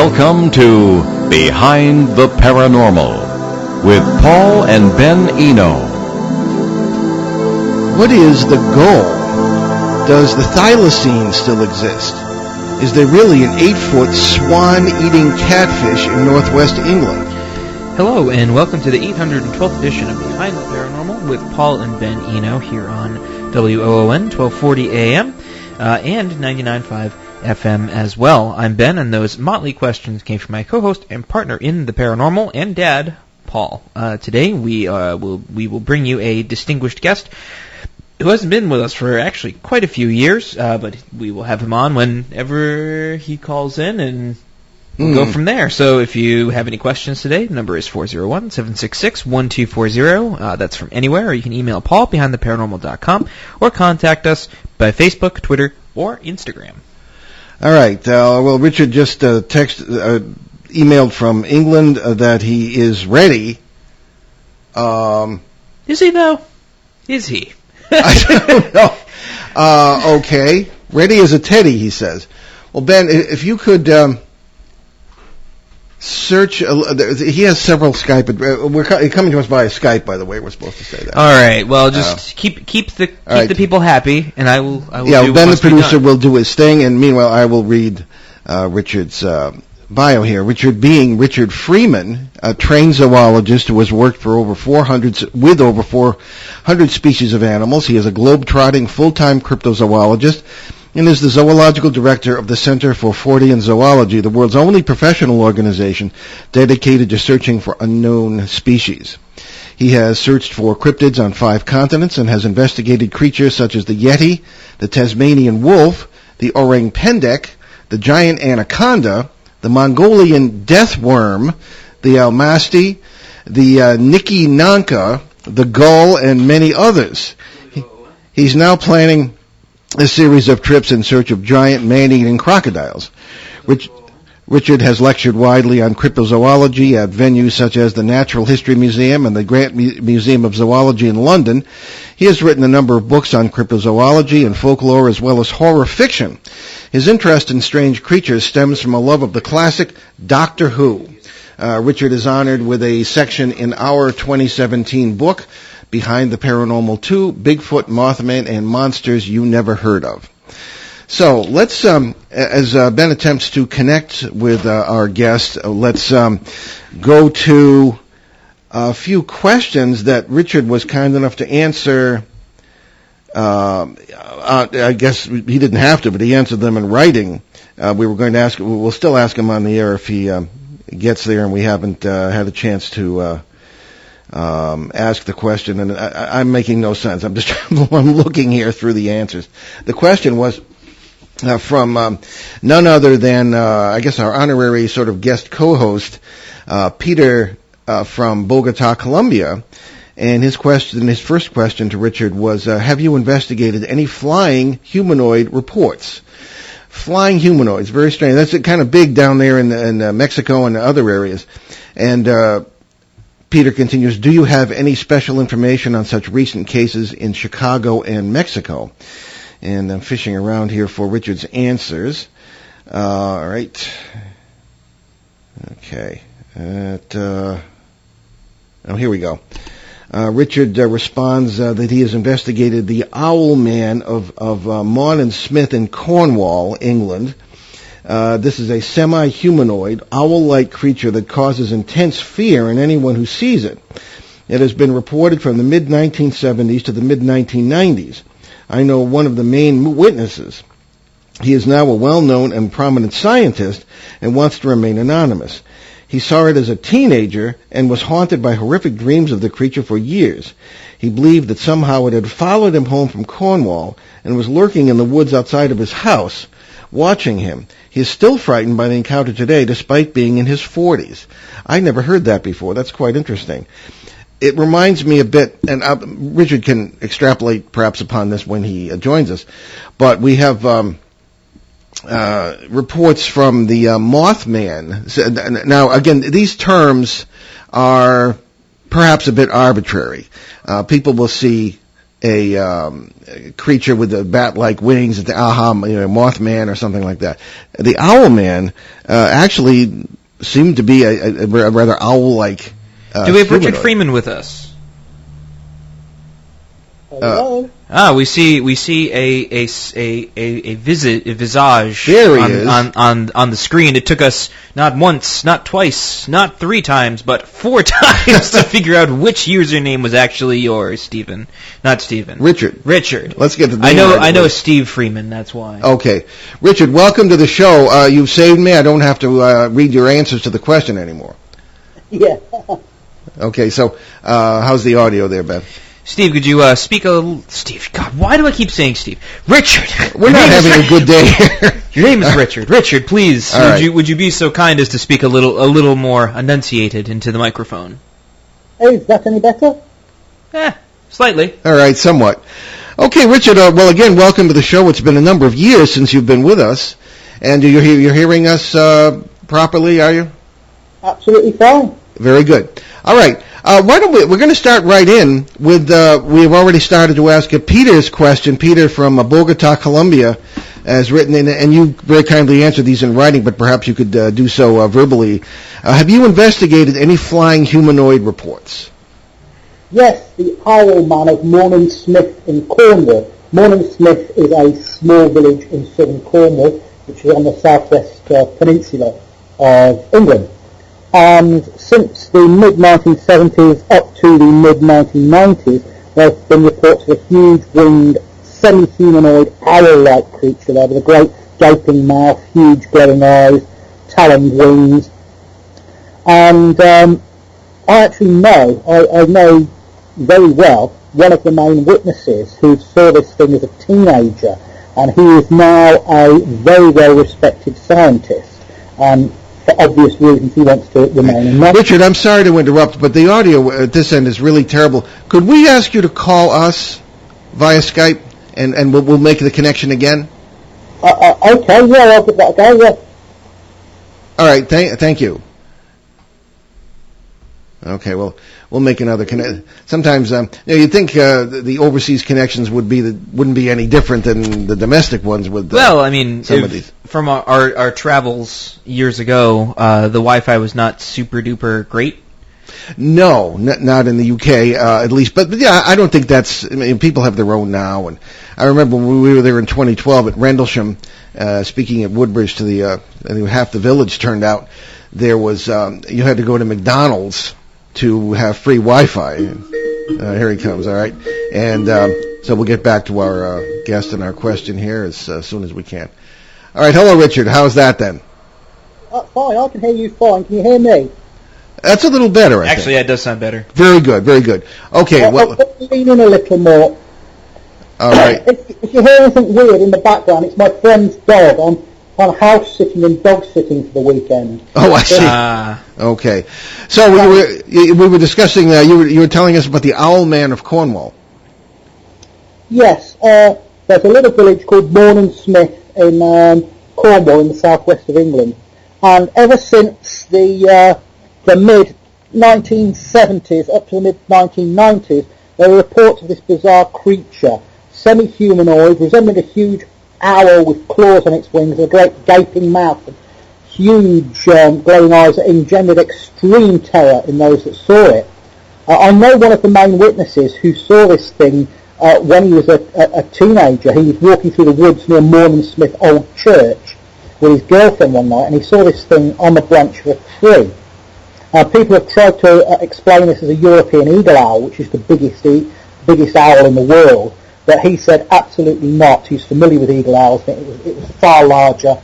Welcome to Behind the Paranormal with Paul and Ben Eno. What is the goal? Does the thylacine still exist? Is there really an 8-foot swan-eating catfish in northwest England? Hello, and welcome to the 812th edition of Behind the Paranormal with Paul and Ben Eno here on WOON 1240 AM and 99.5 FM as well. I'm Ben, and those motley questions came from my co-host and partner in the paranormal and dad, Paul. Today we will bring you a distinguished guest who hasn't been with us for actually quite a few years, but we will have him on whenever he calls in, and we'll go from there. So if you have any questions today, the number is 401-766-1240. That's from anywhere, or you can email Paul behindtheparanormal.com or contact us by Facebook, Twitter, or Instagram. All right. Well, Richard just emailed from England that he is ready. Is he, though? Is he? I don't know. Okay. Ready as a teddy, he says. Well, Ben, if you could search. He has several Skype. We're coming to us via Skype, by the way. We're supposed to say that. All right. Well, just keep the people happy, and I will. Yeah, do Ben, the producer, will do his thing, and meanwhile, I will read Richard's bio here. Richard being Richard Freeman, a trained zoologist who has worked for over 400 species of animals. He is a globe-trotting full-time cryptozoologist and is the zoological director of the Center for Fortean Zoology, the world's only professional organization dedicated to searching for unknown species. He has searched for cryptids on 5 continents and has investigated creatures such as the Yeti, the Tasmanian wolf, the orang pendek, the giant anaconda, the Mongolian death worm, the almasti, the Niki Nanka, the gull, and many others. He's now planning a series of trips in search of giant man-eating crocodiles. Richard has lectured widely on cryptozoology at venues such as the Natural History Museum and the Grant Museum of Zoology in London. He has written a number of books on cryptozoology and folklore as well as horror fiction. His interest in strange creatures stems from a love of the classic Doctor Who. Richard is honored with a section in our 2017 book, Behind the Paranormal 2, Bigfoot, Mothman, and Monsters You Never Heard of. So let's, as Ben attempts to connect with our guest, let's go to a few questions that Richard was kind enough to answer. I guess he didn't have to, but he answered them in writing. We'll still ask him on the air if he gets there, and we haven't had a chance to ask the question, and I'm making no sense. I'm looking here through the answers. The question was from none other than, I guess, our honorary sort of guest co-host, Peter from Bogota, Colombia. And his first question to Richard was, have you investigated any flying humanoid reports? Flying humanoids, very strange. That's kind of big down there in Mexico and other areas. And Peter continues, do you have any special information on such recent cases in Chicago and Mexico? And I'm fishing around here for Richard's answers. All right. Okay. Here we go. Richard responds that he has investigated the Owl Man of Maughan and Smith in Cornwall, England. This is a semi-humanoid, owl-like creature that causes intense fear in anyone who sees it. It has been reported from the mid-1970s to the mid-1990s. I know one of the main witnesses. He is now a well-known and prominent scientist and wants to remain anonymous. He saw it as a teenager and was haunted by horrific dreams of the creature for years. He believed that somehow it had followed him home from Cornwall and was lurking in the woods outside of his house, watching him. He is still frightened by the encounter today, despite being in his 40s. I never heard that before. That's quite interesting. It reminds me a bit, and Richard can extrapolate perhaps upon this when he joins us, but we have reports from the Mothman. Now, again, these terms are perhaps a bit arbitrary. People will see a creature with the bat-like wings, the Mothman or something like that. The owl man actually seemed to be a rather owl-like. Do we have Richard Freeman with us? Hello. We see a visage There he is. on the screen. It took us not once, not twice, not 3 times, but 4 times to figure out which username was actually yours, Stephen. Not Stephen. Richard. Let's get the name I know Steve Freeman, that's why. Okay. Richard, welcome to the show. You've saved me. I don't have to read your answers to the question anymore. Yeah. Okay, so how's the audio there, Ben? Steve, could you speak a little... Steve, God, why do I keep saying Steve? Richard! We're not having a good day here. Your name is Richard. Richard, please, would you be so kind as to speak a little more enunciated into the microphone? Hey, is that any better? Slightly. All right, somewhat. Okay, Richard, well, again, welcome to the show. It's been a number of years since you've been with us. And you're hearing us properly, are you? Absolutely fine. Very good. All right. Why don't we're going to start right in with, we've already started to ask Peter's question. Peter from Bogota, Colombia, has written in, and you very kindly answered these in writing, but perhaps you could do so verbally. Have you investigated any flying humanoid reports? Yes, the Owl Man of Morning Smith in Cornwall. Morning Smith is a small village in southern Cornwall, which is on the southwest peninsula of England. And since the mid-1970s up to the mid-1990s, there have been reports of a huge winged, semi-humanoid, owl-like creature there with a great gaping mouth, huge glowing eyes, taloned wings. And I actually know, I know very well one of the main witnesses who saw this thing as a teenager, and he is now a very well-respected scientist. For obvious reasons, he wants to remain anonymous. Richard, I'm sorry to interrupt, but the audio at this end is really terrible. Could we ask you to call us via Skype, and we'll make the connection again? Okay, yeah, I'll give that a go, yeah. All right, thank you. Okay, well, we'll make another connection. Sometimes, you'd think the overseas connections wouldn't be any different than the domestic ones with some of these. From our travels years ago, the Wi-Fi was not super duper great. No, not in the UK, at least. But yeah, I don't think that's... I mean, people have their own now. And I remember when we were there in 2012 at Rendlesham, speaking at Woodbridge to the... I think half the village turned out. There was... you had to go to McDonald's to have free Wi-Fi. Here he comes, all right? And so we'll get back to our guest and our question here as soon as we can. All right, hello, Richard. How's that then? Fine, I can hear you fine. Can you hear me? That's a little better, I think. Actually, that does sound better. Very good, very good. Okay, well... Lean in a little more. All right. If you hear anything weird in the background, it's my friend's dog. I'm house sitting and dog sitting for the weekend. Oh, I see. Okay. So we were discussing, you were telling us about the Owl Man of Cornwall. Yes, there's a little village called Morning Smith in Cornwall in the southwest of England. And ever since the mid-1970s up to the mid-1990s, there were reports of this bizarre creature, semi-humanoid, resembling a huge owl with claws on its wings and a great gaping mouth and huge glowing eyes that engendered extreme terror in those that saw it. I know one of the main witnesses who saw this thing when he was a teenager. He was walking through the woods near Morning Smith Old Church with his girlfriend one night, and he saw this thing on the branch of a tree. People have tried to explain this as a European eagle owl, which is the biggest owl in the world, but he said absolutely not. He's familiar with eagle owls. It was far larger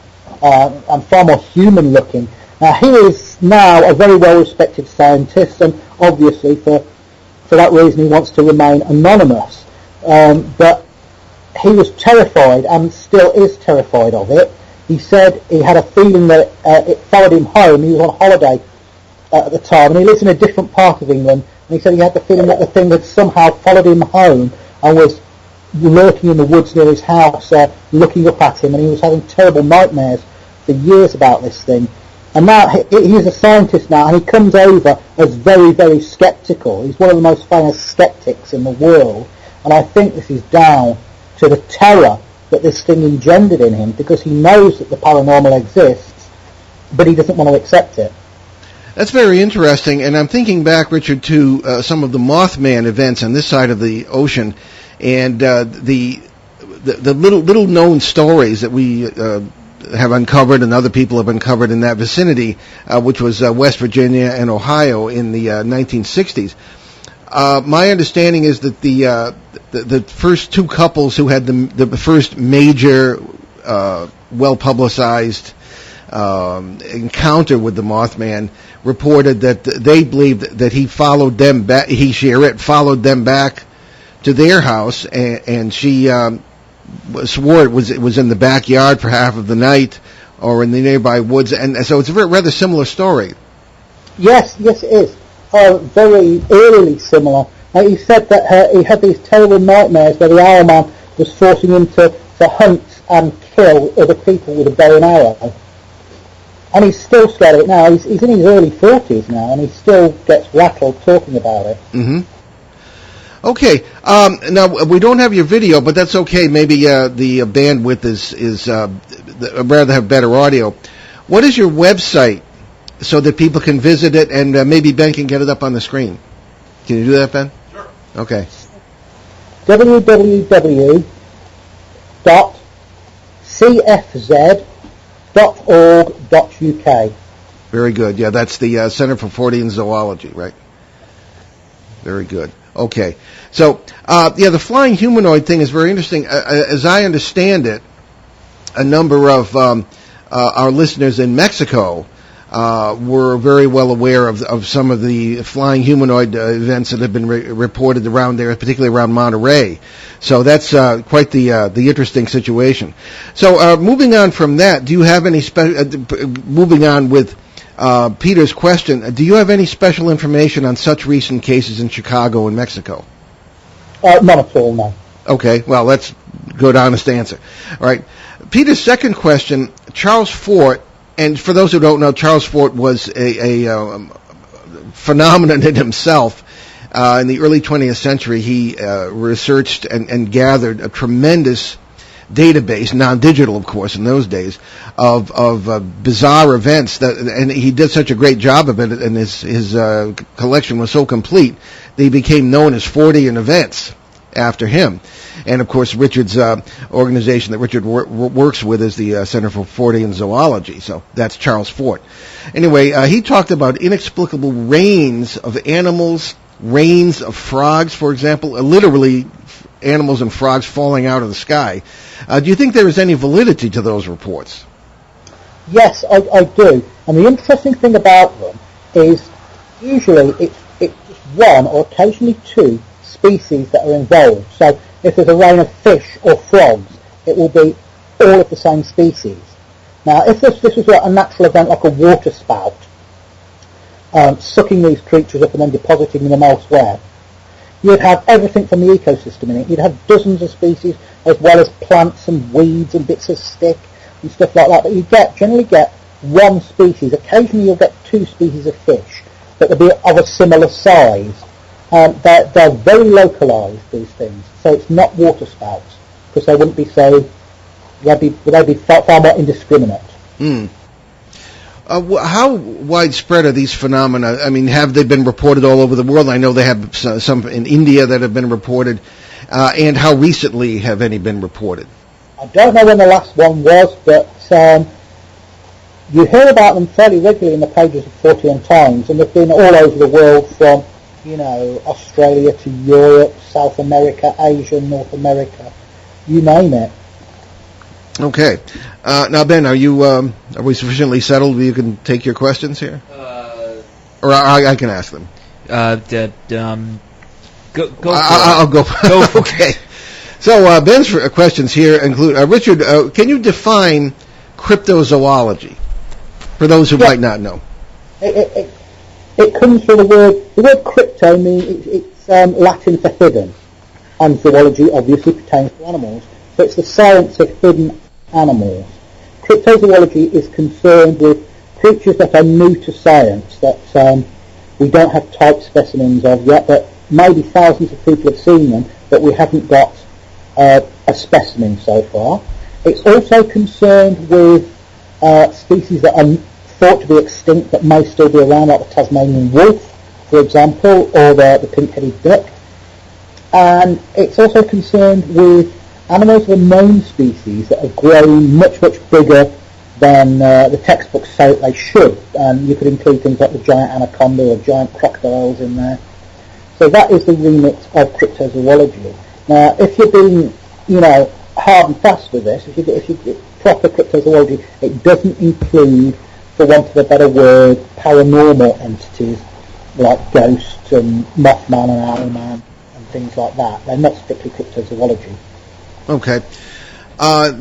and far more human looking. He is now a very well respected scientist, and obviously for that reason he wants to remain anonymous. But he was terrified and still is terrified of it. He said he had a feeling that it followed him home. He was on holiday at the time, and he lives in a different part of England, and he said he had the feeling that the thing had somehow followed him home and was lurking in the woods near his house, looking up at him, and he was having terrible nightmares for years about this thing. And now he's a scientist now, and he comes over as very, very sceptical. He's one of the most famous skeptics in the world, And I think this is down to the terror that this thing engendered in him, because he knows that the paranormal exists, but he doesn't want to accept it. That's very interesting, and I'm thinking back, Richard, to some of the Mothman events on this side of the ocean, and the little known stories that we have uncovered and other people have uncovered in that vicinity, which was West Virginia and Ohio in the 1960s. My understanding is that the first two couples who had the first major, well-publicized encounter with the Mothman reported that they believed that he followed them back. It followed them back to their house, and she swore it was in the backyard for half of the night, or in the nearby woods. And so it's a rather similar story. Yes, it is. Very eerily similar. He said that he had these terrible nightmares where the owl man was forcing him to hunt and kill other people with a bow and arrow. And he's still scared of it now. He's in his early 40s now, and he still gets rattled talking about it. Mm-hmm. Okay. Now, we don't have your video, but that's okay. Maybe the bandwidth is I'd rather have better audio. What is your website so that people can visit it, and maybe Ben can get it up on the screen? Can you do that, Ben? Sure. Okay. www.cfz.org.uk. Very good. Yeah, that's the Center for Fortean Zoology, right? Very good. Okay. So, the flying humanoid thing is very interesting. As I understand it, a number of our listeners in Mexico were very well aware of some of the flying humanoid events that have been reported around there, particularly around Monterey. So that's quite the interesting situation. So moving on from that, do you have any moving on with Peter's question, do you have any special information on such recent cases in Chicago and Mexico? None at all, no. Okay, well, that's a good, honest answer. All right. Peter's second question, Charles Fort, and for those who don't know, Charles Fort was a phenomenon in himself. In the early 20th century, he researched and gathered a tremendous database, non-digital, of course, in those days, of bizarre events and he did such a great job of it, and his collection was so complete that he became known as Fortean Events after him. And of course, Richard's organization that Richard works with is the Center for Fortean Zoology. So that's Charles Fort. Anyway, he talked about inexplicable rains of animals, rains of frogs, for example, literally animals and frogs falling out of the sky. Do you think there is any validity to those reports? Yes, I do. And the interesting thing about them is usually it's just one or occasionally two species that are involved. So if there's a rain of fish or frogs, it will be all of the same species. Now, if this was a natural event like a water spout, sucking these creatures up and then depositing them elsewhere, you'd have everything from the ecosystem in it. You'd have dozens of species, as well as plants and weeds and bits of stick and stuff like that. But you generally get one species. Occasionally you'll get two species of fish, but they'll be of a similar size. They're very localised, these things. So it's not water spouts, because they wouldn't be so. They'd be far more indiscriminate. Mm. How widespread are these phenomena? I mean, have they been reported all over the world? I know they have some in India that have been reported. And how recently have any been reported? I don't know when the last one was, but you hear about them fairly regularly in the pages of Fortean Times, and they've been all over the world, from Australia to Europe, South America, Asia, North America, you name it. Okay. Now, Ben, are we sufficiently settled where you can take your questions here? Or I can ask them. Go I'll go. Okay. So Ben's questions here include, Richard, can you define cryptozoology for those who might not know? It comes from the word crypto means it's Latin for hidden, and zoology obviously pertains to animals, so it's the science of hidden animals. Cryptozoology is concerned with creatures that are new to science, that we don't have type specimens of yet, but maybe thousands of people have seen them, but we haven't got a specimen so far. It's also concerned with species that are thought to be extinct but may still be around, like the Tasmanian wolf, for example, or the pink-headed duck. And it's also concerned with animals of a known species that have grown much, much bigger than the textbooks say that they should. And you could include things like the giant anaconda or giant crocodiles in there. So that is the remit of cryptozoology. Now, if you're being, hard and fast with this, if you get proper cryptozoology, it doesn't include, for want of a better word, paranormal entities like ghosts and Mothman and Owlman and things like that. They're not strictly cryptozoology. Okay.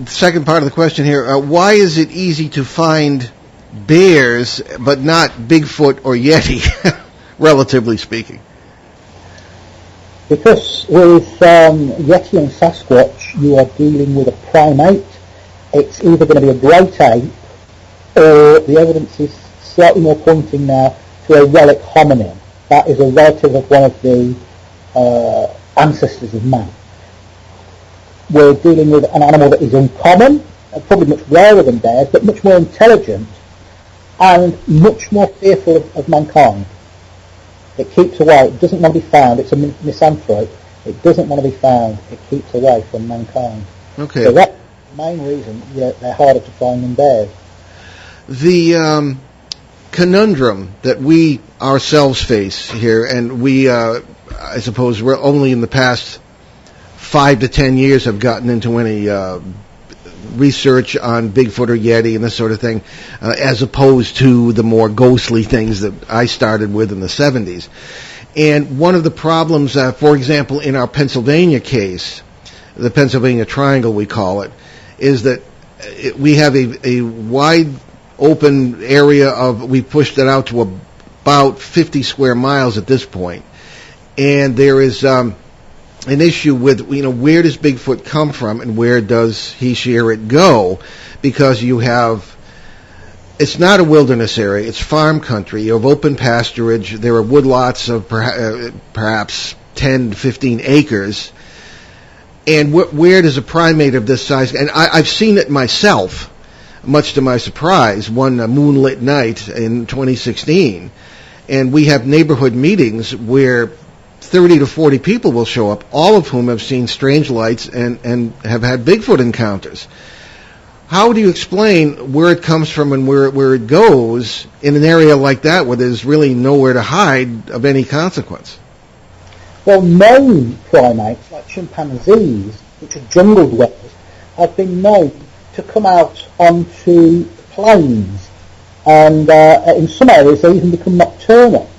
Second part of the question here, why is it easy to find bears but not Bigfoot or Yeti, relatively speaking? Because with Yeti and Sasquatch, you are dealing with a primate. It's either going to be a great ape, or the evidence is slightly more pointing now to a relic hominin. That is a relative of one of the ancestors of man. We're dealing with an animal that is uncommon, probably much rarer than bears, but much more intelligent and much more fearful of mankind. It keeps away. It doesn't want to be found. It's a misanthrope. It doesn't want to be found. It keeps away from mankind. Okay. So that's the main reason they're harder to find than bears. The conundrum that we ourselves face here, and we, I suppose, we're only in the past 5 to 10 years have gotten into any research on Bigfoot or Yeti and this sort of thing, as opposed to the more ghostly things that I started with in the 70s. And one of the problems, for example, in our Pennsylvania case, the Pennsylvania Triangle we call it, is that we have a wide open area of, we pushed it out to about 50 square miles at this point. And there is an issue with, where does Bigfoot come from and where does he, she, or it go? Because you have, it's not a wilderness area, it's farm country. You have open pasturage. There are woodlots of perhaps 10 to 15 acres. And where does a primate of this size, and I've seen it myself, much to my surprise, one moonlit night in 2016, and we have neighborhood meetings where 30 to 40 people will show up, all of whom have seen strange lights and have had Bigfoot encounters. How do you explain where it comes from and where it goes in an area like that where there's really nowhere to hide of any consequence? Well, known primates like chimpanzees, which are jungle dwellers, have been known to come out onto plains, and in some areas they even become nocturnal.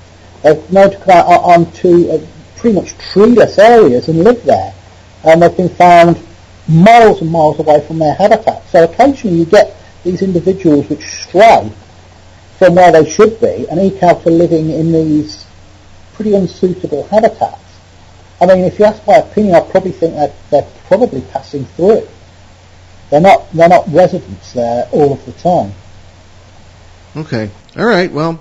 They're known to come out onto pretty much treeless areas and live there, and they've been found miles and miles away from their habitat. So occasionally you get these individuals which stray from where they should be and eke out a living in these pretty unsuitable habitats. I mean, if you ask my opinion, I probably think that they're probably passing through. They're not residents there all of the time. Okay. All right. Well,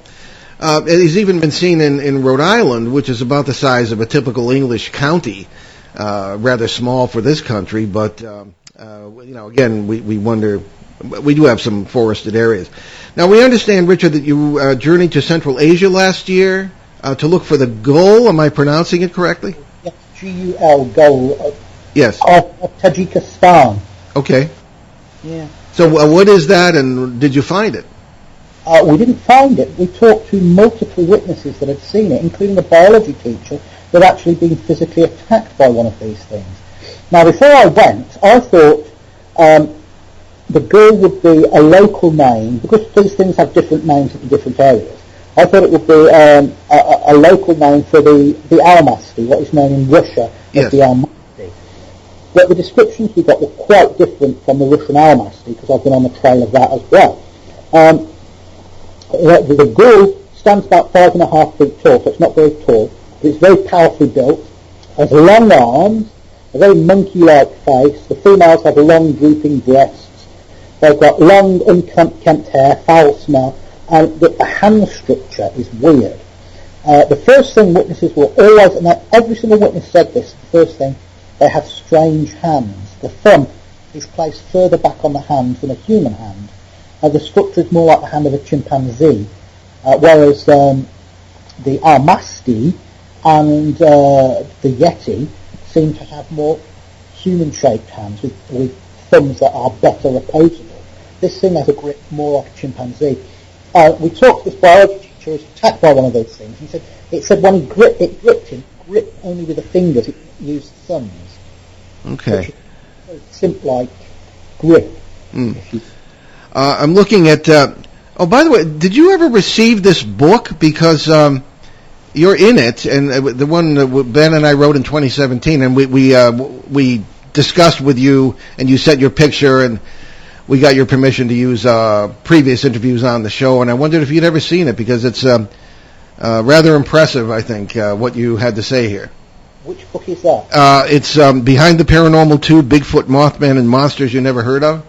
it's even been seen in Rhode Island, which is about the size of a typical English county, rather small for this country. But again, we wonder. We do have some forested areas. Now, we understand, Richard, that you journeyed to Central Asia last year to look for the gull. Am I pronouncing it correctly? Yes, G-U-L, gull. Yes. Of Tajikistan. Okay. Yeah. So what is that, and did you find it? We didn't find it. We talked to multiple witnesses that had seen it, including a biology teacher that had actually been physically attacked by one of these things. Now, before I went, I thought the gull would be a local name, because these things have different names in different areas. I thought it would be a local name for the almasty, what is known in Russia as the almasty. But the descriptions we got were quite different from the Russian almasty, because I've been on the trail of that as well. The gull stands about 5.5 feet tall, so it's not very tall, but it's very powerfully built, has long arms, a very monkey-like face. The females have long drooping breasts. They've got long unkempt hair, foul smell, and the hand structure is weird. The first thing witnesses were always, and every single witness said this, the first thing, they have strange hands. The thumb is placed further back on the hand than a human hand. The structure is more like the hand of a chimpanzee, whereas the Almasti and the Yeti seem to have more human-shaped hands with thumbs that are better opposable. This thing has a grip more like a chimpanzee. We talked to this biology teacher who was attacked by one of those things. It said when it gripped him, grip only with the fingers, it used thumbs. Okay. Simple like grip. I'm looking at... oh, by the way, did you ever receive this book? Because you're in it, and the one that Ben and I wrote in 2017, and we discussed with you, and you sent your picture, and we got your permission to use previous interviews on the show, and I wondered if you'd ever seen it, because it's rather impressive, I think, what you had to say here. Which book is that? It's Behind the Paranormal 2, Bigfoot, Mothman, and Monsters You Never Heard of.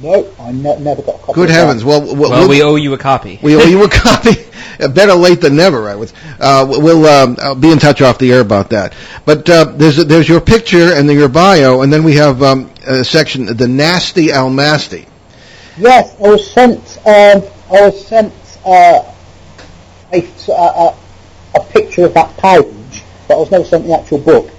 No, I never got a copy. Good of heavens! That. Well, we owe you a copy. We owe you a copy. Better late than never. I would. We'll be in touch off the air about that. But there's your picture and your bio, and then we have a section, the Nasty Almasti. Yes, I was sent a picture of that page, but I was never sent the actual book.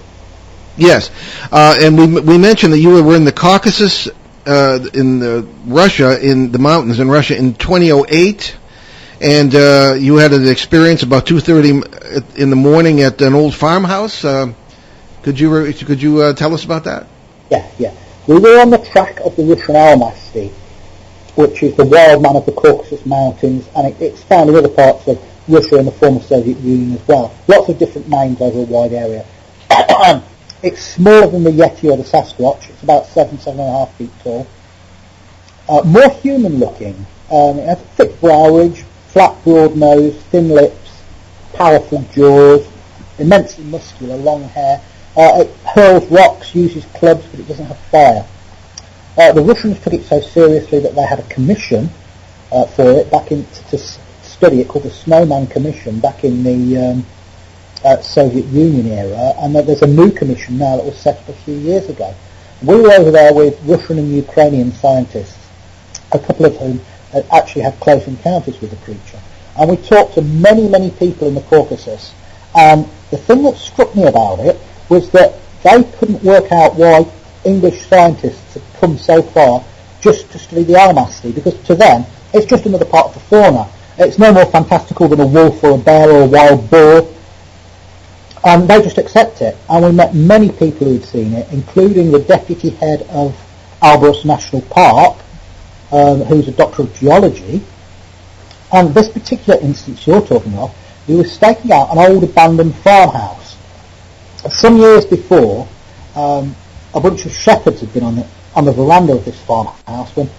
Yes, and we mentioned that you were in the Caucasus. Russia, in the mountains in Russia in 2008, and you had an experience about 2:30 in the morning at an old farmhouse. Could you tell us about that? Yeah. We were on the track of the Russian Almasti, which is the wild man of the Caucasus Mountains, and it's found in other parts of Russia and the former Soviet Union as well. Lots of different names over a wide area. It's smaller than the Yeti or the Sasquatch. It's about 7.5 feet tall. More human looking. It has a thick brow ridge, flat broad nose, thin lips, powerful jaws, immensely muscular, long hair. It hurls rocks, uses clubs, but it doesn't have fire. The Russians took it so seriously that they had a commission for it to study it, called the Snowman Commission, back in the Soviet Union era, and there's a new commission now that was set up a few years ago. We were over there with Russian and Ukrainian scientists, a couple of whom had actually had close encounters with the creature. And we talked to many, many people in the Caucasus, and the thing that struck me about it was that they couldn't work out why English scientists had come so far just to study the Almasti, because to them it's just another part of the fauna. It's no more fantastical than a wolf or a bear or a wild boar. And they just accept it. And we met many people who had seen it, including the deputy head of Alborz National Park, who's a doctor of geology. And this particular instance you're talking of, he was staking out an old abandoned farmhouse. Some years before, a bunch of shepherds had been on the veranda of this farmhouse when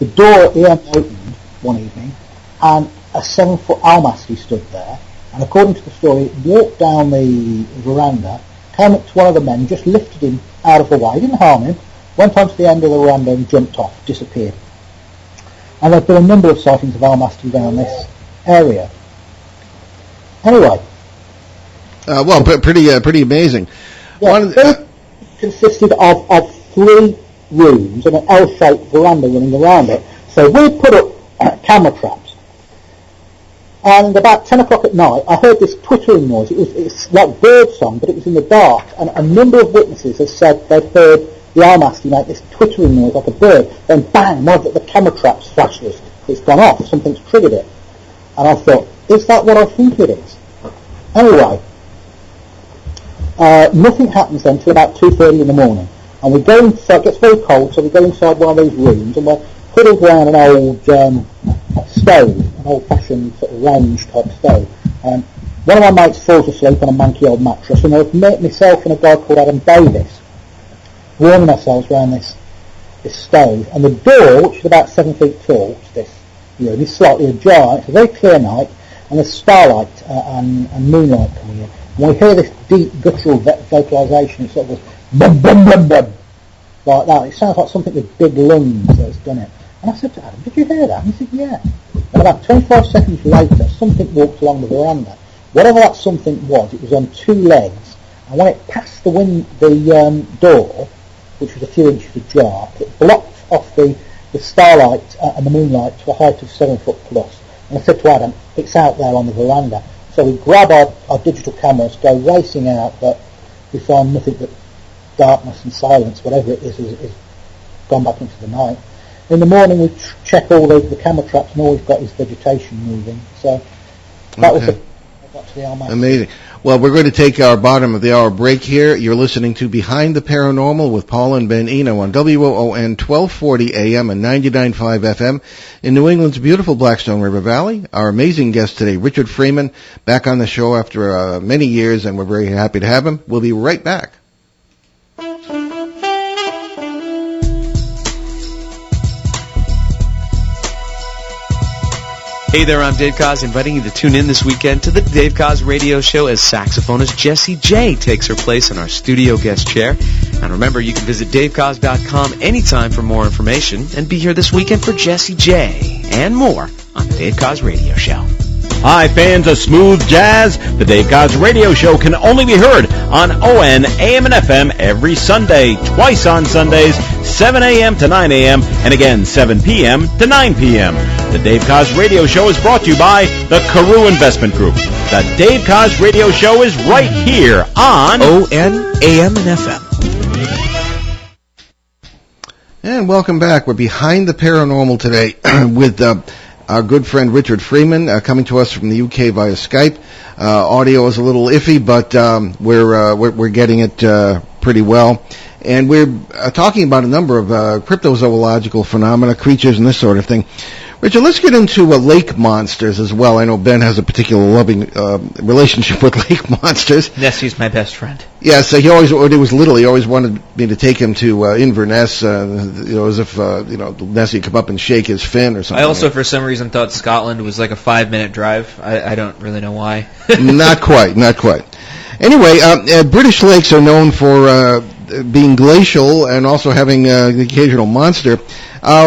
the door at the end opened one evening, and a 7-foot Almasti stood there. And according to the story, walked down the veranda, came up to one of the men, just lifted him out of the way, didn't harm him, went onto the end of the veranda and jumped off, disappeared. And there have been a number of sightings of Almasti around this area. Anyway. Pretty amazing. Yeah, it consisted of 3 rooms and an L-shaped veranda running around it. So we put up camera traps. And about 10 o'clock at night, I heard this twittering noise. It's like bird song, but it was in the dark. And a number of witnesses have said they've heard the Almasti make this twittering noise like a bird. Then bang, one of the camera traps flashes. It's gone off. Something's triggered it. And I thought, is that what I think it is? Anyway, nothing happens then until about 2:30 in the morning. And we go inside, it gets very cold, so we go inside one of these rooms, and we're huddled around an old stove, an old-fashioned sort of range type stove. One of my mates falls asleep on a manky old mattress, and there's myself and a guy called Adam Davis warming ourselves around this stove. And the door, which is about 7 feet tall, this room, is slightly ajar. It's a very clear night, and there's starlight and moonlight coming in. And we hear this deep guttural vocalisation. It sort of goes bum bum bum bum like that. It sounds like something with big lungs that's done it. And I said to Adam, did you hear that? And he said, yeah. And about 25 seconds later, something walked along the veranda. Whatever that something was, it was on two legs, and when it passed the door, which was a few inches ajar, it blocked off the starlight and the moonlight to a height of 7 foot plus. And I said to Adam, it's out there on the veranda. So we grab our digital cameras, go racing out, but we find nothing but darkness and silence, whatever it is gone back into the night. In the morning we check all the camera traps, and all we've got is vegetation moving. So that was the RMS. Amazing. Well, we're going to take our bottom of the hour break here. You're listening to Behind the Paranormal with Paul and Ben Eno on WOON 1240 AM and 99.5 FM in New England's beautiful Blackstone River Valley. Our amazing guest today, Richard Freeman, back on the show after many years, and we're very happy to have him. We'll be right back. Hey there, I'm Dave Koz, inviting you to tune in this weekend to the Dave Koz Radio Show as saxophonist Jessie J takes her place in our studio guest chair. And remember, you can visit davekoz.com anytime for more information and be here this weekend for Jessie J and more on the Dave Koz Radio Show. Hi, fans of smooth jazz. The Dave Koz Radio Show can only be heard on ON, AM, and FM every Sunday, twice on Sundays, 7 a.m. to 9 a.m., and again 7 p.m. to 9 p.m. The Dave Koz Radio Show is brought to you by the Carew Investment Group. The Dave Koz Radio Show is right here on ON, AM, and FM. And welcome back. We're Behind the Paranormal today with our good friend Richard Freeman, coming to us from the UK via Skype. Audio is a little iffy, but we're getting it pretty well. And we're talking about a number of cryptozoological phenomena, creatures, and this sort of thing. Richard, let's get into lake monsters as well. I know Ben has a particular loving relationship with lake monsters. Nessie's my best friend. Yeah, so he always, when he was little, he always wanted me to take him to Inverness, as if, Nessie would come up and shake his fin or something. I also, for some reason, thought Scotland was like a 5-minute drive. I don't really know why. Not quite. Anyway, British lakes are known for being glacial and also having the occasional monster.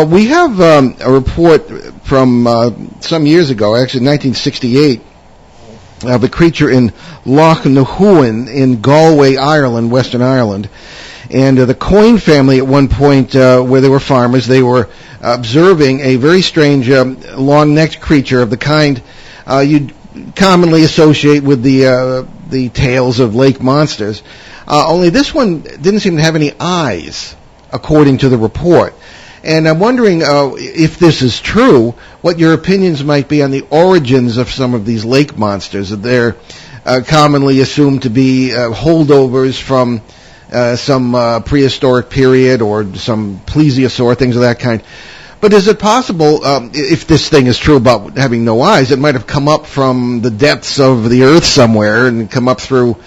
We have a report from some years ago, actually 1968, of a creature in Loch Nahuin in Galway, Ireland, Western Ireland. And the Coyne family at one point, where they were farmers, they were observing a very strange long-necked creature of the kind you'd commonly associate with the tales of lake monsters. Only this one didn't seem to have any eyes, according to the report. And I'm wondering if this is true, what your opinions might be on the origins of some of these lake monsters. They're commonly assumed to be holdovers from some prehistoric period or some plesiosaur, things of that kind. But is it possible, if this thing is true about having no eyes, it might have come up from the depths of the earth somewhere and come up through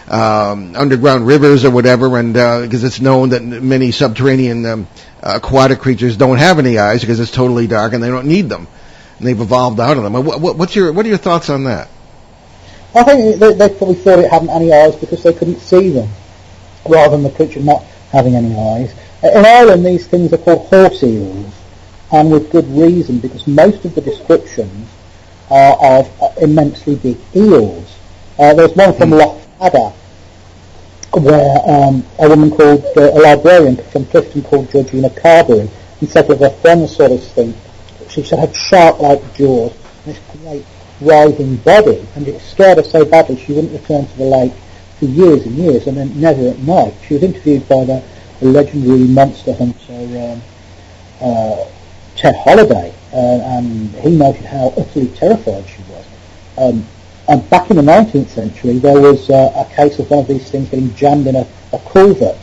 underground rivers or whatever, and because it's known that many subterranean aquatic creatures don't have any eyes because it's totally dark and they don't need them, and they've evolved out of them. What are your thoughts on that? I think they probably thought it hadn't any eyes because they couldn't see them, rather than the creature not having any eyes. In Ireland, these things are called horse eels, and with good reason, because most of the descriptions are of immensely big eels. There's one from Loch Ada, where a woman called, a librarian from Clifton called Georgina Carberry, and said of her friend sort of thing, she said had shark-like jaws and this great writhing body, and it scared her so badly she wouldn't return to the lake for years and years, and then never at night. She was interviewed by the legendary monster hunter Ted Holliday, and he noted how utterly terrified she was. And back in the 19th century, there was a case of one of these things getting jammed in a culvert,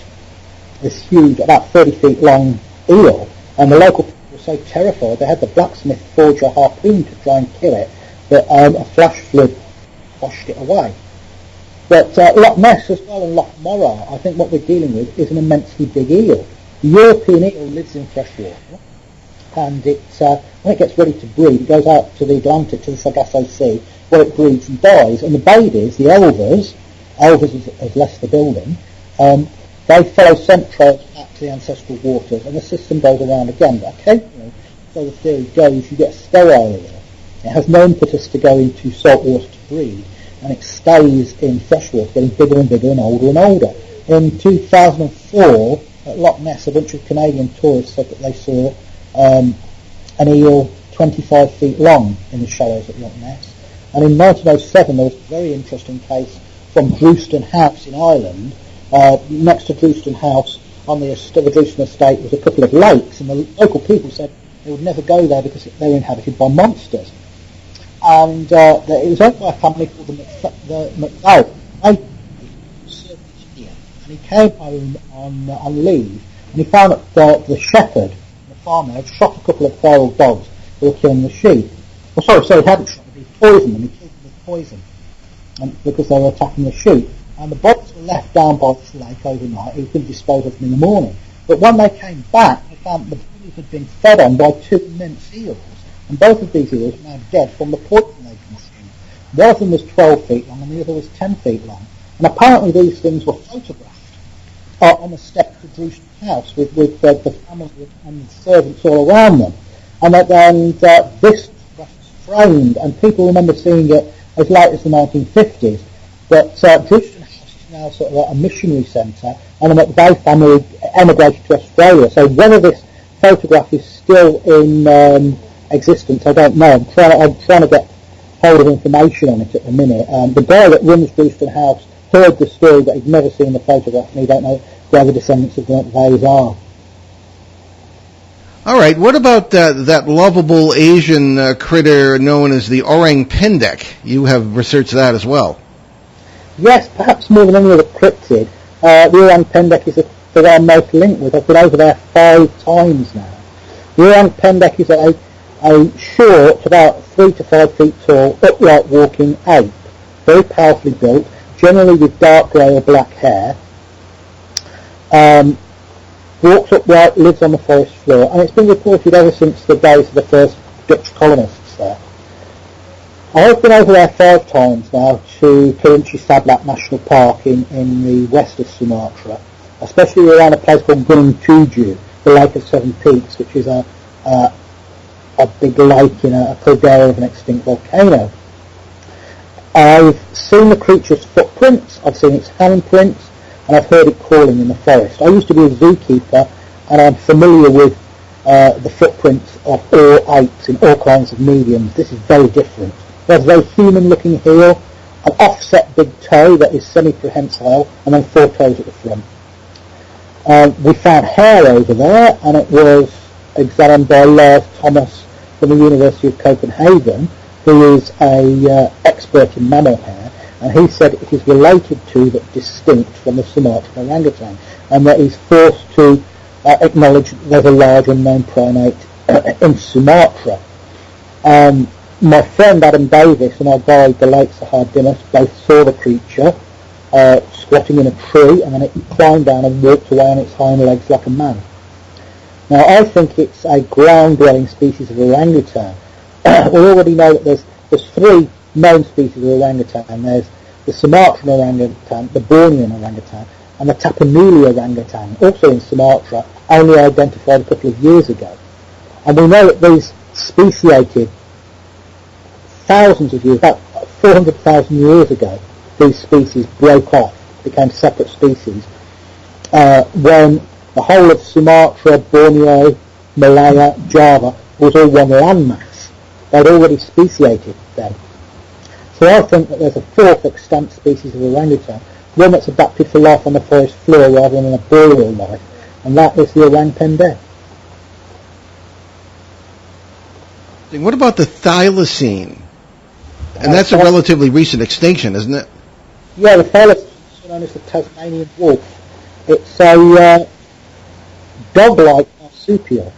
this huge, about 30 feet long eel, and the local people were so terrified they had the blacksmith forge a harpoon to try and kill it, but a flash flood washed it away. But Loch Ness as well and Loch Morar, I think what we're dealing with is an immensely big eel. The European eel lives in fresh water, and when it gets ready to breed, it goes out to the Atlantic, to the Sargasso Sea, where it breeds and dies, and the babies, the elvers is less the building, they follow scent trails back to the ancestral waters, and the system goes around again. But occasionally, so the theory goes, you get a sterile eel. It has no impetus to go into salt water to breed. and it stays in freshwater, getting bigger and bigger and older. In 2004, at Loch Ness, a bunch of Canadian tourists said that they saw an eel 25 feet long in the shallows at Loch Ness. And in 1907, there was a very interesting case from Drewston House in Ireland. Next to Drewston House, on the Drewston estate, was a couple of lakes, and the local people said they would never go there because they were inhabited by monsters. And it was owned by a family called the McDowell. And he came home on leave, and he found that the shepherd, the farmer, had shot a couple of feral dogs who were killing the sheep. Well, sorry, he hadn't shot them, he poisoned them, he killed them with poison, because they were attacking the sheep. And the bodies were left down by this lake overnight. He could dispose of them in the morning. But when they came back, they found the bodies had been fed on by two immense eels, and both of these eels were now dead from the poison they consumed. One of them was 12 feet long, and the other was 10 feet long. And apparently these things were photographed on the steps of Drewston House with the family and the servants all around them. And this was framed, and people remember seeing it as late as the 1950s. But Drewston House is now sort of a missionary centre, and the McVeigh family emigrated to Australia. So whether this photograph is still in existence, I don't know. I'm trying to get hold of information on it at the minute. The guy that runs Drewston House heard the story, but he'd never seen the photograph, and he don't know where the descendants of the McVeighs are. All right, what about that lovable Asian critter known as the orang pendek? You have researched that as well. Yes, perhaps more than any other cryptid. The orang pendek is the one I'm most linked with. I've been over there 5 times now. The orang pendek is a short, about 3 to 5 feet tall, upright walking ape, very powerfully built, generally with dark grey or black hair. Walks upright, lives on the forest floor, and it's been reported ever since the days of the first Dutch colonists there. I've been over there 5 times now to Kerinci Sablat National Park in the west of Sumatra, especially around a place called Gunung Tujuh, the Lake of Seven Peaks, which is a big lake in a caldera of an extinct volcano. I've seen the creature's footprints, I've seen its handprints, and I've heard it calling in the forest. I used to be a zookeeper, and I'm familiar with the footprints of all apes in all kinds of mediums. This is very different. There's a very human-looking heel, an offset big toe that is semi-prehensile, and then 4 toes at the front. We found hair over there, and it was examined by Lars Thomas from the University of Copenhagen, who is an expert in mammal hair, and he said it is related to but distinct from the Sumatran orangutan, and that he's forced to acknowledge that there's a large unknown primate in Sumatra. My friend Adam Davis and our guide, the late Sahar Dimas, both saw the creature squatting in a tree, and then it climbed down and walked away on its hind legs like a man. Now, I think it's a ground-dwelling species of orangutan. We already know that there's 3 known species of orangutan. There's the Sumatran orangutan, the Bornean orangutan, and the Tapanuli orangutan, also in Sumatra, only identified a couple of years ago. And we know that these speciated thousands of years, about 400,000 years ago, these species broke off, became separate species, when the whole of Sumatra, Borneo, Malaya, Java was all one landmass. They'd already speciated then. So I think that there's a 4th extant species of orangutan, one that's adapted for life on the forest floor rather than an arboreal life, and that is the orang pendek. What about the thylacine? And that's a relatively recent extinction, isn't it? Yeah, the thylacine is known as the Tasmanian wolf. It's a dog-like marsupial.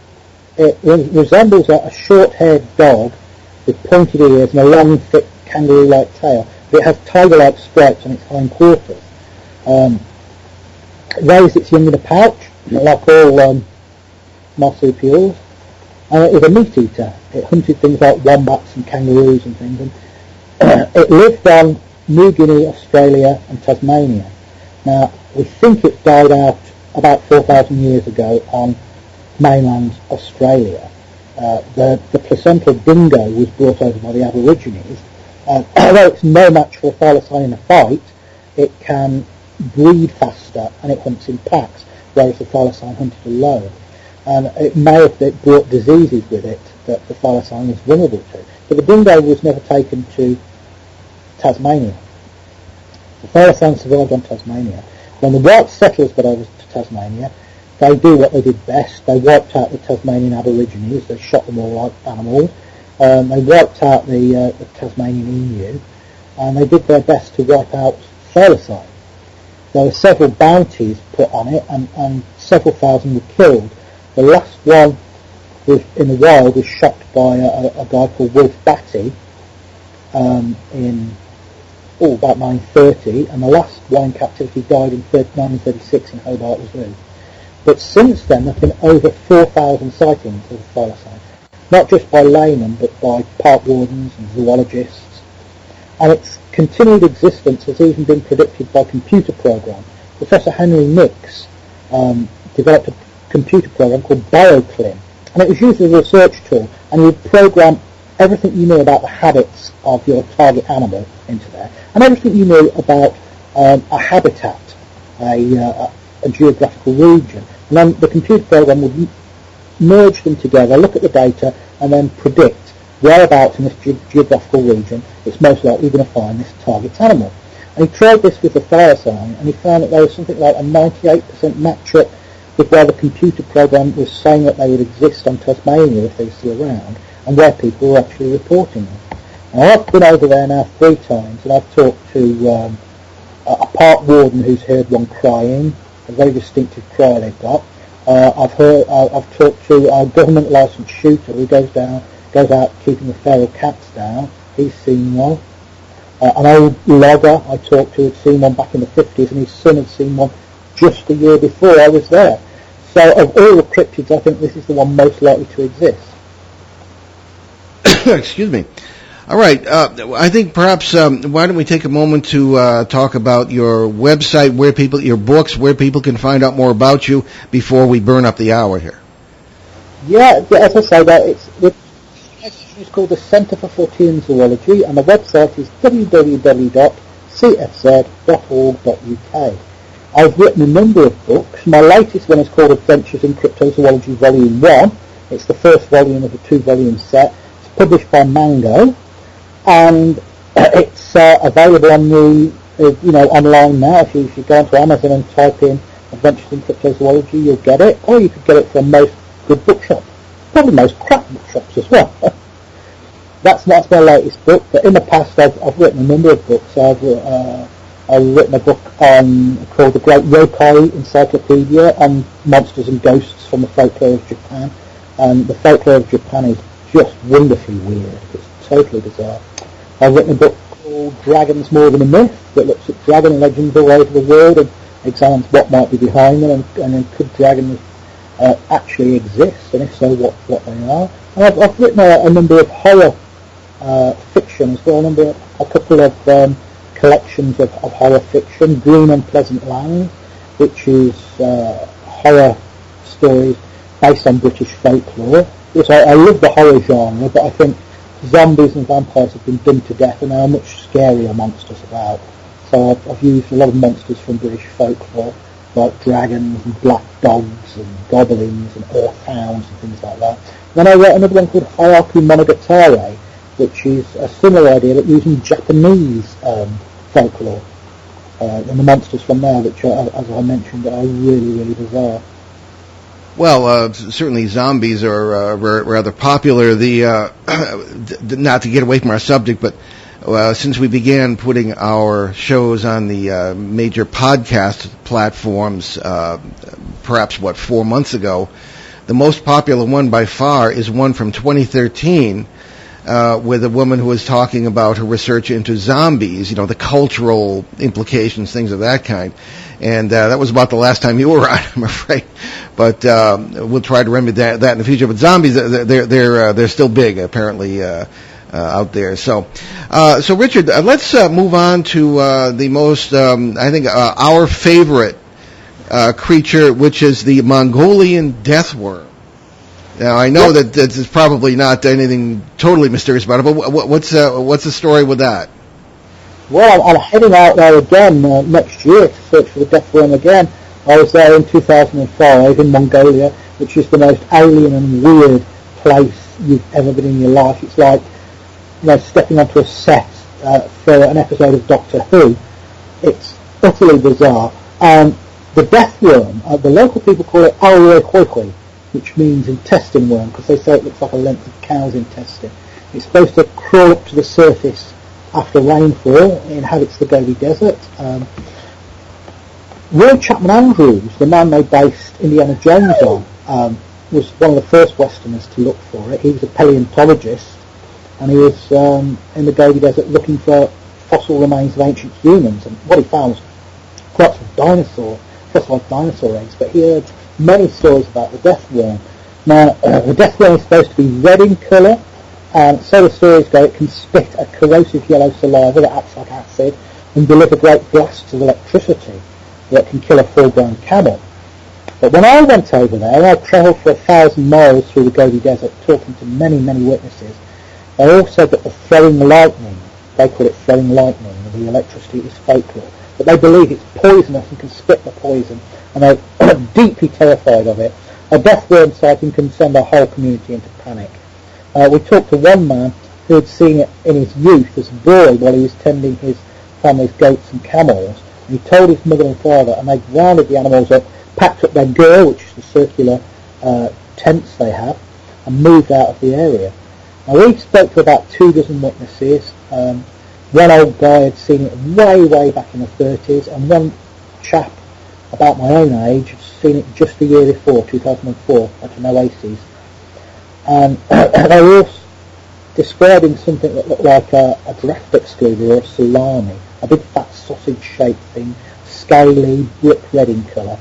It resembles a short-haired dog with pointed ears and a long, thick kangaroo-like tail. But it has tiger-like stripes on its hindquarters. It raised its young in a pouch, like all marsupials. And it was a meat eater. It hunted things like wombats and kangaroos and things. And it lived on New Guinea, Australia and Tasmania. Now, we think it died out about 4,000 years ago on mainland Australia. The placental dingo was brought over by the Aborigines, Although it's no match for a thylacine in a fight, it can breed faster and it hunts in packs, whereas the thylacine hunted alone. And it may have brought diseases with it that the thylacine was vulnerable to. But the dingo was never taken to Tasmania. The thylacine survived on Tasmania. When the white settlers got over to Tasmania, they do what they did best. They wiped out the Tasmanian Aborigines. They shot them all like animals. They wiped out the Tasmanian emu, and they did their best to wipe out thylacine. There were several bounties put on it, and several thousand were killed. The last one in the wild was shot by a guy called Wolf Batty in about 1930, and the last one in captivity died in 1936 in Hobart Zoo. But since then, there have been over 4,000 sightings of the thylacine, not just by laymen, but by park wardens and zoologists. And its continued existence has even been predicted by computer program. Professor Henry Nix developed a computer program called BioClim, and it was used as a research tool, and you would program everything you knew about the habits of your target animal into there, and everything you knew about a habitat, a geographical region. And then the computer program would merge them together, look at the data, and then predict whereabouts in this geographical region it's most likely going to find this target animal. And he tried this with the thylacine, and he found that there was something like a 98% match up with where the computer program was saying that they would exist on Tasmania if they were still around, and where people were actually reporting them. Now, I've been over there now 3 times, and I've talked to a park warden who's heard one crying, a very distinctive cry they've got. I've talked to a government licensed shooter who goes out keeping the feral cats down. He's seen one. An old logger I talked to had seen one back in the 50s, and his son had seen one just the year before I was there. So of all the cryptids, I think this is the one most likely to exist. Excuse me. All right. I think perhaps why don't we take a moment to talk about your website, your books, where people can find out more about you before we burn up the hour here. Yeah, as I say, it's called the Centre for Fortean Zoology, and the website is www.cfz.org.uk. I've written a number of books. My latest one is called Adventures in Cryptozoology Volume 1. It's the first volume of a 2-volume set. It's published by Mango, and it's available on online now. If you go onto Amazon and type in Adventures in Cryptozoology, you'll get it, or you could get it from most good bookshops, probably most crap bookshops as well. That's my latest book, but in the past I've written a number of books. I've written a book called The Great Yokai Encyclopedia on monsters and ghosts from the folklore of Japan, and the folklore of Japan is just wonderfully weird. It's totally bizarre. I've written a book called Dragons More Than a Myth that looks at dragon legends all over the world and examines what might be behind them, and then could dragons actually exist, and if so, what they are. And I've written a number of horror fiction as well, a couple of collections of horror fiction. Green Unpleasant Land, which is horror stories based on British folklore. Yes, I love the horror genre, but I think zombies and vampires have been done to death, and there are much scarier monsters about. So I've used a lot of monsters from British folklore, like dragons and black dogs and goblins and earthhounds and things like that. Then I wrote another one called Hierarchy Monogatari, which is a similar idea, but using Japanese folklore, and the monsters from there, which, as I mentioned, are really, really bizarre. Well, certainly zombies are rather popular. Not to get away from our subject, but since we began putting our shows on the major podcast platforms, perhaps 4 months ago, the most popular one by far is one from 2013. With a woman who was talking about her research into zombies, the cultural implications, things of that kind. And that was about the last time you were on, I'm afraid. But we'll try to remedy that in the future. But zombies, they're still big, apparently, out there. So Richard, let's move on to the most, I think, our favorite creature, which is the Mongolian death worm. Now, I know that there's probably not anything totally mysterious about it, but what's the story with that? Well, I'm heading out there again next year to search for the death worm again. I was there in 2005 in Mongolia, which is the most alien and weird place you've ever been in your life. It's like, stepping onto a set for an episode of Doctor Who. It's utterly bizarre. The death worm, the local people call it Aoihoihui, which means intestine worm, because they say it looks like a length of cow's intestine. It's supposed to crawl up to the surface after rainfall. It inhabits the Gobi Desert. Roy Chapman Andrews, the man they based Indiana Jones on, was one of the first Westerners to look for it. He was a paleontologist, and he was in the Gobi Desert looking for fossil remains of ancient humans, and what he found was crops of fossilized dinosaur eggs, but he heard many stories about the death worm. Now, the death worm is supposed to be red in colour, and so the stories go, it can spit a corrosive yellow saliva that acts like acid and deliver great blasts of electricity that can kill a full-grown camel. But when I went over there, and I travelled for 1,000 miles through the Gobi Desert talking to many, many witnesses, they all said that the throwing lightning, they call it throwing lightning, the electricity is folklore, but they believe it's poisonous and can spit the poison, and they're deeply terrified of it. A death worm sighting can send a whole community into panic. We talked to one man who had seen it in his youth as a boy while he was tending his family's goats and camels. And he told his mother and father, and they rounded the animals up, packed up their gear, which is the circular tents they have, and moved out of the area. Now, we spoke to about 24 witnesses. One old guy had seen it way back in the 30s, and one chap about my own age had seen it just the year before, 2004, at an oasis. And they were all describing something that looked like a draft excluder or a salami, a big fat sausage-shaped thing, scaly, brick red in colour.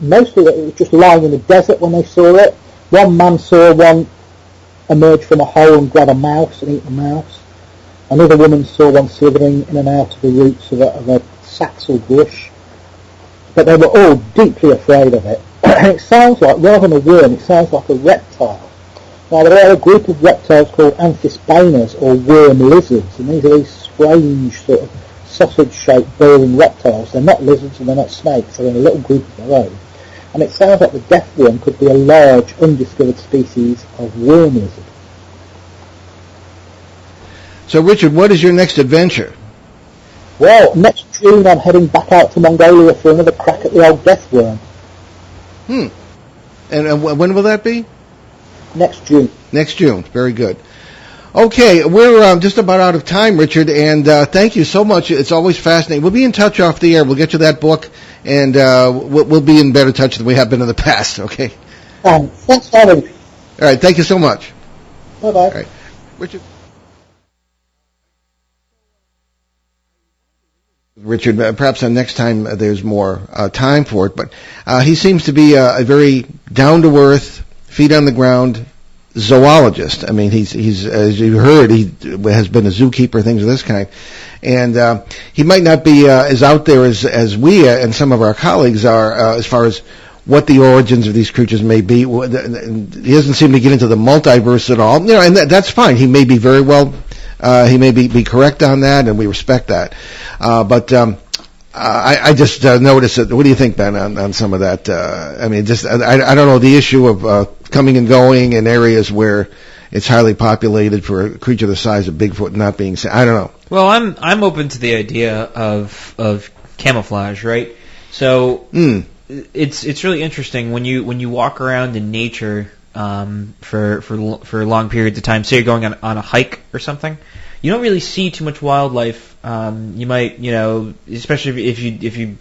Mostly it was just lying in the desert when they saw it. One man saw one emerge from a hole and grab a mouse and eat the mouse. Another woman saw one slithering in and out of the roots of a saxel bush. But they were all deeply afraid of it. And it sounds like, rather than a worm, it sounds like a reptile. Now, there are a group of reptiles called amphisbaenas, or worm lizards, and these are these strange sort of sausage-shaped burrowing reptiles. They're not lizards and they're not snakes, they're in a little group of their own. And it sounds like the death worm could be a large, undiscovered species of worm lizard. So, Richard, what is your next adventure? Well, next June I'm heading back out to Mongolia for another crack at the old death worm. And when will that be? Next June. Next June. Very good. Okay, we're just about out of time, Richard, and thank you so much. It's always fascinating. We'll be in touch off the air. We'll get you that book, and we'll be in better touch than we have been in the past, okay? Thanks for having me. All right, thank you so much. Bye-bye. All right. Richard, perhaps next time there's more time for it, but he seems to be a very down-to-earth, feet-on-the-ground zoologist. I mean, he's as you heard, he has been a zookeeper, things of this kind, and he might not be as out there as we and some of our colleagues are as far as what the origins of these creatures may be. He doesn't seem to get into the multiverse at all, and that's fine. He may be very well. He may be correct on that, and we respect that. But I just noticed that. What do you think, Ben, on some of that? I mean, just I don't know, the issue of coming and going in areas where it's highly populated for a creature the size of Bigfoot not being seen. I don't know. Well, I'm open to the idea of camouflage, right? So it's really interesting when you walk around in nature for long periods of time. Say you're going on a hike or something. You don't really see too much wildlife. You might, especially if you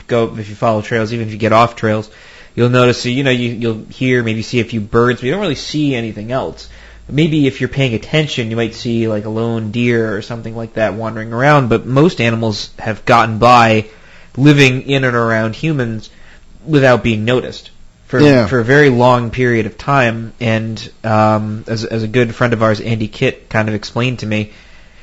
follow trails, even if you get off trails, you'll notice. You'll hear, maybe see a few birds, but you don't really see anything else. Maybe if you're paying attention, you might see like a lone deer or something like that wandering around. But most animals have gotten by living in and around humans without being noticed for a very long period of time. And as a good friend of ours, Andy Kitt, kind of explained to me,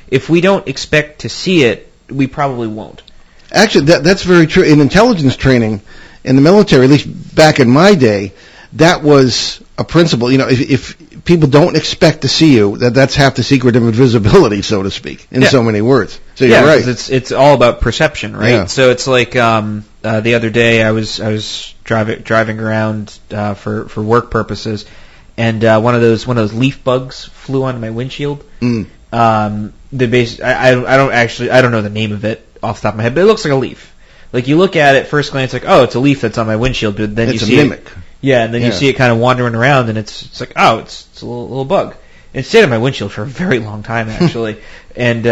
if we don't expect to see it, we probably won't. Actually, that's very true. In intelligence training in the military, at least back in my day, that was a principle. You know, if people don't expect to see you, that's half the secret of invisibility, so to speak, in so many words. So you're right. It's all about perception, right? Yeah. So it's like the other day I was driving around for work purposes, and one of those leaf bugs flew onto my windshield. I don't know the name of it off the top of my head, but it looks like a leaf. Like you look at it first glance, like, oh, it's a leaf that's on my windshield, but then it's you see a mimic. and then you see it kind of wandering around, and it's like, oh, it's a little bug. It stayed on my windshield for a very long time, actually, and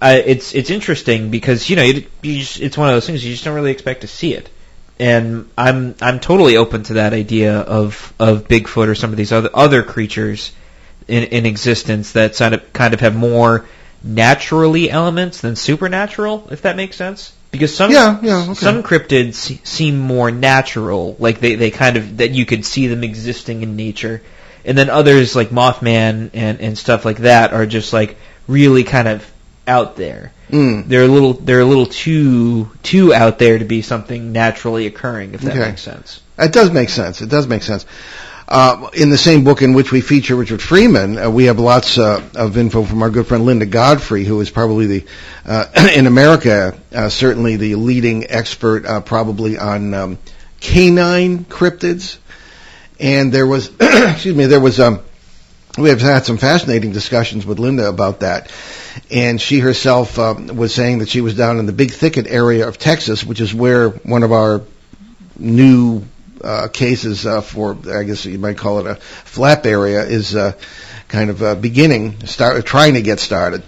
it's interesting because it's one of those things you just don't really expect to see it, and I'm totally open to that idea of Bigfoot or some of these other creatures in existence that kind of have more naturally elements than supernatural, if that makes sense. Because some cryptids seem more natural, like they kind of, that you could see them existing in nature, and then others like Mothman and stuff like that are just like really kind of out there. They're a little too out there to be something naturally occurring, if that makes sense. It does make sense. In the same book in which we feature Richard Freeman, we have lots of info from our good friend Linda Godfrey, who is probably in America, certainly the leading expert probably on canine cryptids. And there was, we have had some fascinating discussions with Linda about that. And she herself was saying that she was down in the Big Thicket area of Texas, which is where one of our new cases for, I guess you might call it a flap area, is kind of trying to get started.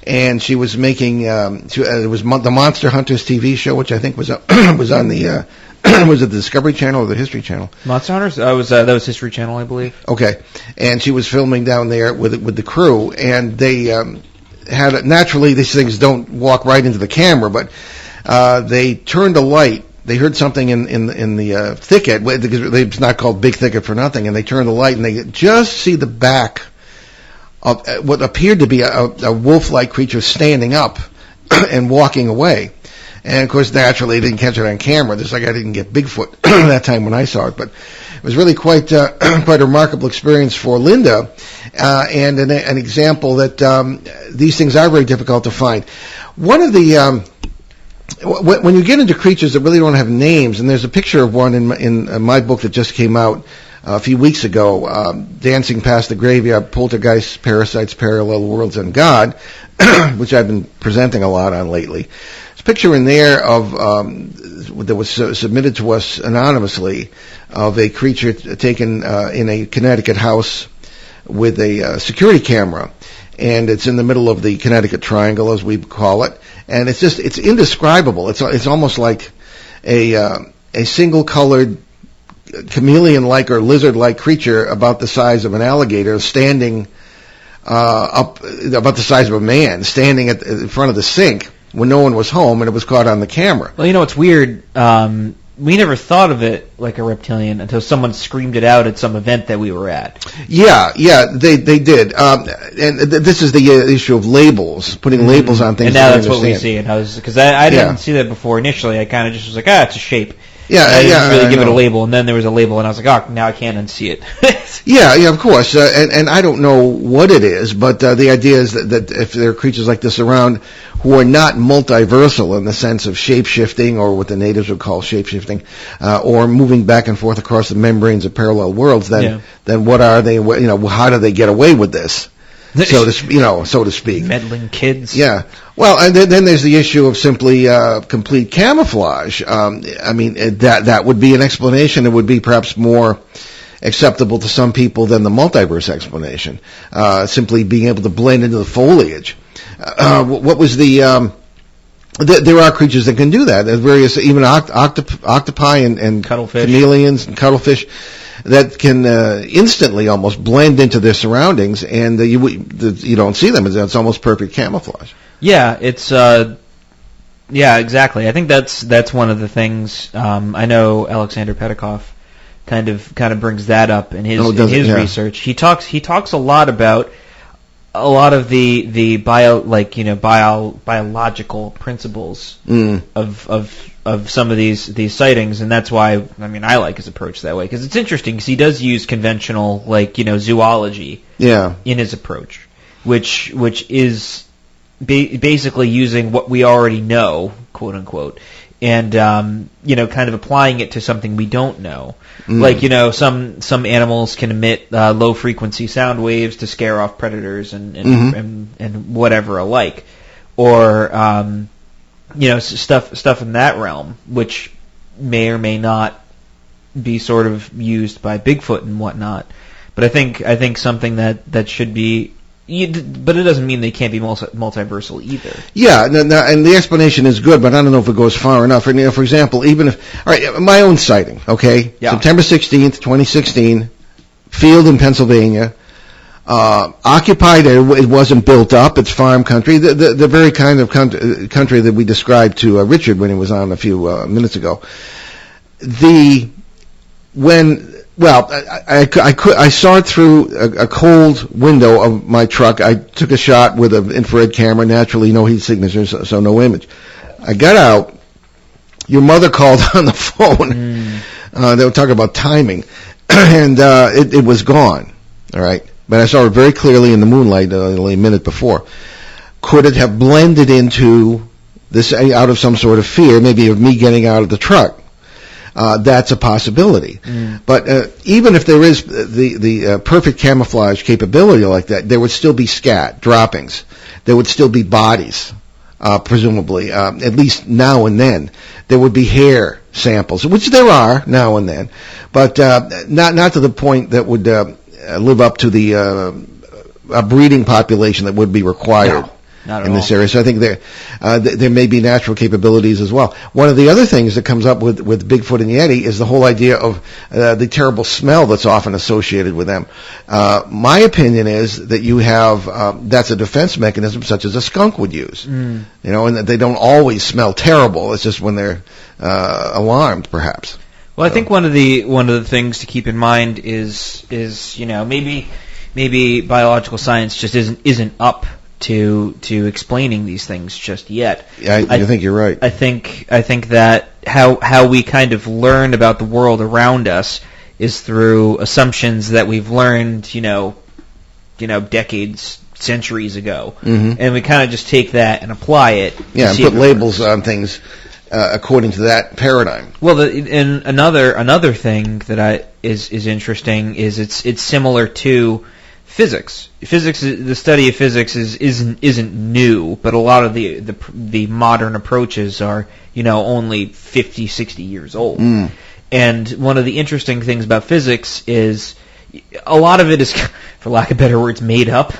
And she was making, it was the Monster Hunters TV show, which I think was on the, was it the Discovery Channel or the History Channel? Monster Hunters? That was History Channel, I believe. Okay. And she was filming down there with the crew, and they had, naturally these things don't walk right into the camera, but they turned a light. They heard something in the thicket, because it's not called Big Thicket for nothing, and they turned the light, and they just see the back of what appeared to be a wolf-like creature standing up and walking away. And, of course, naturally, they didn't catch it on camera. Just like I didn't get Bigfoot that time when I saw it. But it was really quite a remarkable experience for Linda, and an example that these things are very difficult to find. One of the... when you get into creatures that really don't have names, and there's a picture of one in my book that just came out a few weeks ago, Dancing Past the Graveyard, Poltergeists, Parasites, Parallel Worlds, and God, which I've been presenting a lot on lately. There's a picture in there of that was submitted to us anonymously of a creature taken in a Connecticut house with a security camera. And it's in the middle of the Connecticut Triangle, as we call it. And it's indescribable. It's almost like a single-colored chameleon-like or lizard-like creature about the size of an alligator standing up, about the size of a man, standing in front of the sink when no one was home, and it was caught on the camera. Well, it's weird. We never thought of it like a reptilian until someone screamed it out at some event that we were at. Yeah, they did. And this is the issue of labels, putting labels on things. And now that's what we see. Because I didn't see that before initially. I kind of just was like, it's a shape. Yeah, I didn't really give it a label, and then there was a label, and I was like, now I can't unsee it. yeah, of course. And I don't know what it is, but the idea is that if there are creatures like this around who are not multiversal in the sense of shape-shifting, or what the natives would call shape-shifting, or moving back and forth across the membranes of parallel worlds, then what are they? How do they get away with this? So to speak. Meddling kids. Yeah. Well, and then there's the issue of simply complete camouflage. That would be an explanation. It would be perhaps more acceptable to some people than the multiverse explanation. Simply being able to blend into the foliage. What was the... there are creatures that can do that. There's various, even octopi and cuttlefish, chameleons and cuttlefish, that can instantly almost blend into their surroundings, and you don't see them. It's almost perfect camouflage. Yeah, it's exactly. I think that's one of the things. I know Alexander Petikoff kind of brings that up in his research. He talks a lot about a lot of the biological principles of some of these sightings, and that's why I like his approach that way, because it's interesting because he does use conventional zoology in his approach, which is basically using what we already know, quote unquote, and kind of applying it to something we don't know. Like some animals can emit low frequency sound waves to scare off predators and whatever alike, or stuff in that realm, which may or may not be sort of used by Bigfoot and whatnot. But I think something that should be. But it doesn't mean they can't be multiversal either. Yeah, and the explanation is good, but I don't know if it goes far enough. And, for example, even if... All right, my own sighting, okay? Yeah. September 16th, 2016, field in Pennsylvania. Occupied, it wasn't built up. It's farm country. The very kind of country that we described to Richard when he was on a few minutes ago. I saw it through a cold window of my truck. I took a shot with an infrared camera. Naturally, no heat signatures, so no image. I got out. Your mother called on the phone. They were talking about timing, and it was gone. All right, but I saw it very clearly in the moonlight only a minute before. Could it have blended into this out of some sort of fear, maybe of me getting out of the truck? That's a possibility. But even if there is the perfect camouflage capability like that, there would still be scat, droppings. There would still be bodies, presumably, at least now and then. There would be hair samples, which there are now and then, but not to the point that would live up to the breeding population that would be required. Not at in all. This area. So I think there may be natural capabilities as well. One of the other things that comes up with Bigfoot and Yeti is the whole idea of the terrible smell that's often associated with them. My opinion is that you have that's a defense mechanism such as a skunk would use. And that they don't always smell terrible. It's just when they're alarmed, perhaps. Well, I think one of the things to keep in mind is maybe biological science just isn't up to explaining these things just yet. I think you're right. I think that how we kind of learn about the world around us is through assumptions that we've learned, decades, centuries ago, and we kind of just take that and apply it. And put labels on things according to that paradigm. Well, and another thing that is interesting is it's similar to physics. The study of physics isn't new, but a lot of the modern approaches are only 50, 60 years old. And one of the interesting things about physics is a lot of it is, for lack of better words, made up.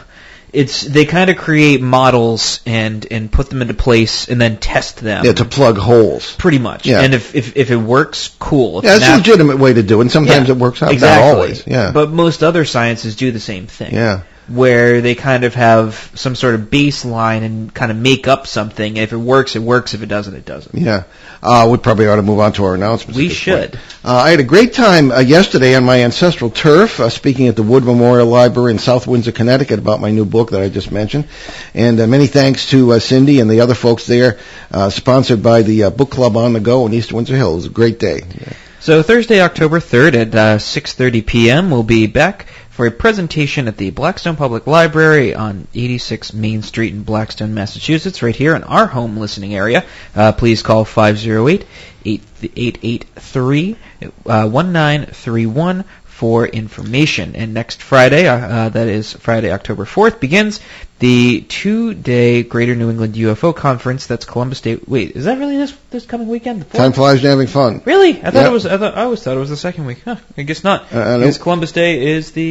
They kind of create models and put them into place and then test them. Yeah, to plug holes. Pretty much. Yeah. And if it works, cool. It's a legitimate way to do it, and sometimes it works out. Exactly. Not always. Yeah. But most other sciences do the same thing. Yeah. Where they kind of have some sort of baseline and kind of make up something. If it works, it works. If it doesn't, it doesn't. Yeah. We probably ought to move on to our announcements. We should. I had a great time yesterday on my ancestral turf, speaking at the Wood Memorial Library in South Windsor, Connecticut, about my new book that I just mentioned. And many thanks to Cindy and the other folks there, sponsored by the Book Club on the Go in East Windsor Hills. It was a great day. Yeah. So Thursday, October 3rd at 6:30 p.m. we'll be back for a presentation at the Blackstone Public Library on 86 Main Street in Blackstone, Massachusetts, right here in our home listening area. Please call 508-883-1931 for information. And next Friday, that is Friday, October 4th, begins the 2-day Greater New England UFO Conference. That's Columbus Day. Wait, is that really this coming weekend? Time flies when having fun. Really? I always thought it was the second week. Huh, I guess not. Because Columbus Day is the...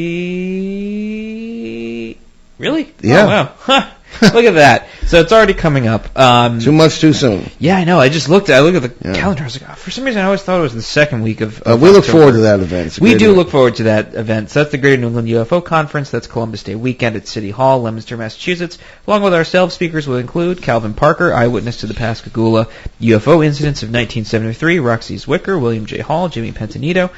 Really? Yeah. Oh, wow. Huh. Look at that. So it's already coming up. Too much too soon. Yeah, I know. I looked at the calendar. I was like, for some reason, I always thought it was the second week of we look forward to that event. We do look forward to that event. So that's the Greater New England UFO Conference. That's Columbus Day weekend at City Hall, Leominster, Massachusetts. Along with ourselves, speakers will include Calvin Parker, eyewitness to the Pascagoula UFO incidents of 1973, Roxy Zwicker, William J. Hall, Jimmy Pentanito,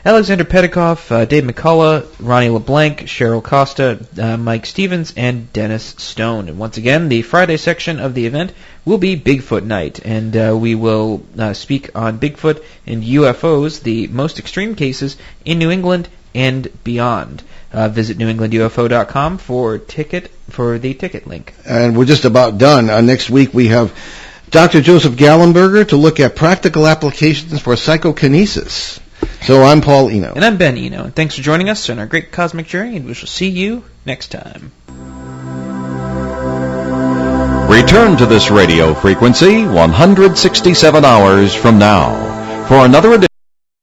Alexander Petikoff, Dave McCullough, Ronnie LeBlanc, Cheryl Costa, Mike Stevens, and Dennis Stone. And once again, the Friday section of the event will be Bigfoot Night, and we will speak on Bigfoot and UFOs, the most extreme cases in New England and beyond. Visit newenglandufo.com for the ticket link. And we're just about done. Next week we have Dr. Joseph Gallenberger to look at practical applications for psychokinesis. So I'm Paul Eno. And I'm Ben Eno. And thanks for joining us on our great cosmic journey, and we shall see you next time. Return to this radio frequency 167 hours from now for another edition.